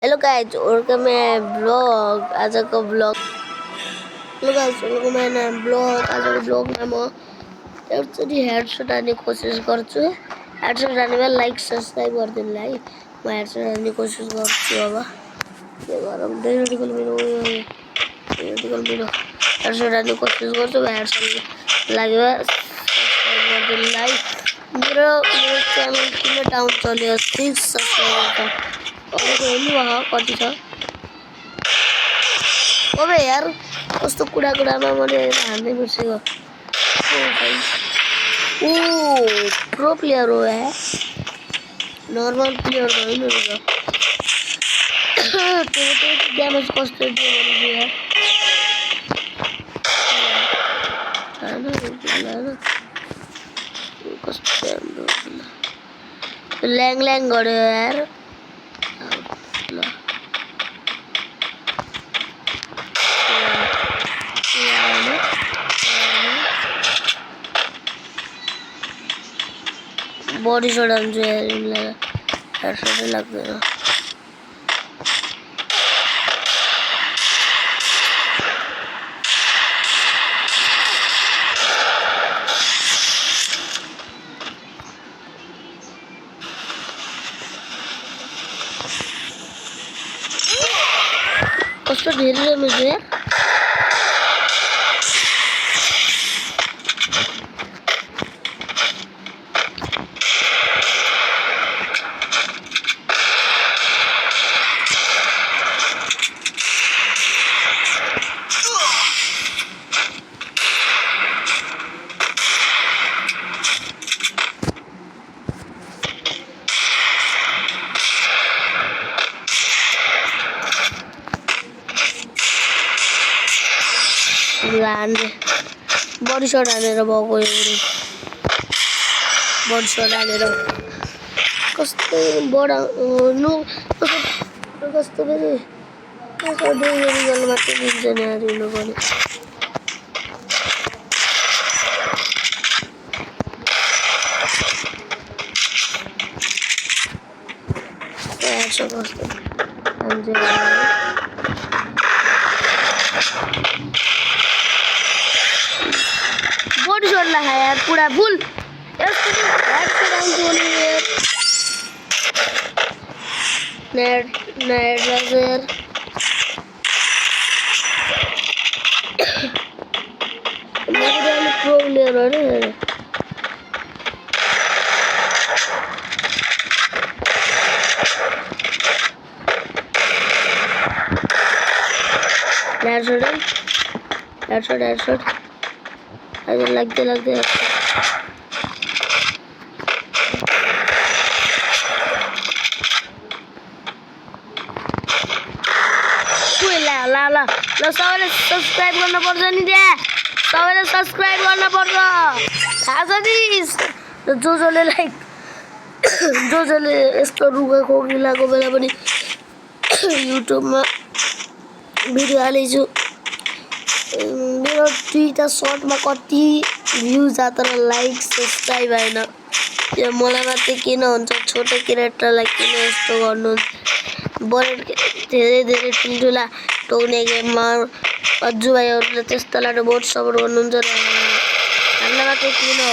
Hello guys, और का मैं ब्लॉग आज का ब्लॉग हेलो गाइस, और का मैं ब्लॉग आज का ब्लॉग में म एउटा हेडशट हान्ने कोसिस गर्छु। हेडशट हान्नेमा लाइक सब्स्क्राइब गरिदिनुलाई म हेडशट हान्ने कोसिस गर्छु। अब के गरौँ, डेलिभरीको मेरो हेडशट हान्ने कोसिस गर्छु। हेडशट लाग्यो सब्स्क्राइब गरिदिनुलाई। मेरो च्यानल किन डाउन चल्यो, 6 सब्स्क्राइबर छ। अरूको हेर्नु भयो कति छ। अबे यार कस्तो कुरामा मैले हान्दै बिर्सेको। ओ प्रो प्लेयर हो है, नर्मल प्लेयर त होइन रहेछ। त्यो ड्यामेज कस्तो दियो भने यार कस्तो ल्याङ गर्यो यार। बॉडी शॉट हान्छु यार, यिनलाई हेडशटै लाग्दैन। कस्तो धेरै ड्यामेज हो यार। बॉडी शॉट हानेर भएको एउटै बॉडी शॉट हानेर कस्तो बडा नो कस्तो फेरि डेलिभरी गर्नु मात्रै दिन्छ नि यार यिनीहरू पनि। बॉडी शॉट लगा यार पूरा फुल नेट लाजर प्रो प्लेयर हो रे। हेडशट अझै लाग्दै ल सबैले सब्स्क्राइब गर्नुपर्छ नि, त्यहाँ सबैले सब्स्क्राइब गर्नुपर्छ, थाहा छ नि। जसले यस्तो रुगा खोकी लागेको बेला पनि युट्युबमा भिडियो हालेछु। मेरो दुईटा सर्टमा कति भ्युज आ, तर लाइक सब्स्क्राइब आएन। यो मलाई मात्रै किन हुन्छ, छोटो क्यारेक्टरलाई किन यस्तो गर्नुहुन्छ। धेरै ठुल्ठुला टोक्ने गेममा अज्जु भाइहरूले त्यस्तोलाई बहुत सपोर्ट गर्नुहुन्छ र हामीलाई मात्रै किन हो।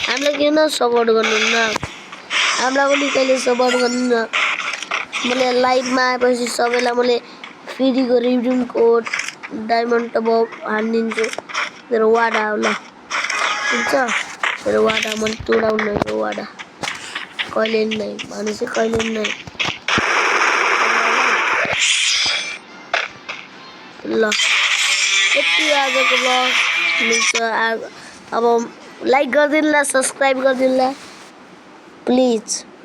हामीलाई किन सपोर्ट गर्नुहुन्न, हामीलाई पनि कहिले सपोर्ट गर्नुहुन्न। मैले लाइभमा आएपछि सबैलाई मैले फ्रीको रिडिम कोड डायमन्ड टप हानिदिन्छु। मेरो वाडा हो ल, हुन्छ मेरो वाडा मैले तोडाउनु वाडा कहिले नै भनेपछि कहिले नै ल। यति आजको ब्लग मिल्छ। अब लाइक गरिदिनुला, सब्स्क्राइब गरिदिनुला प्लिज।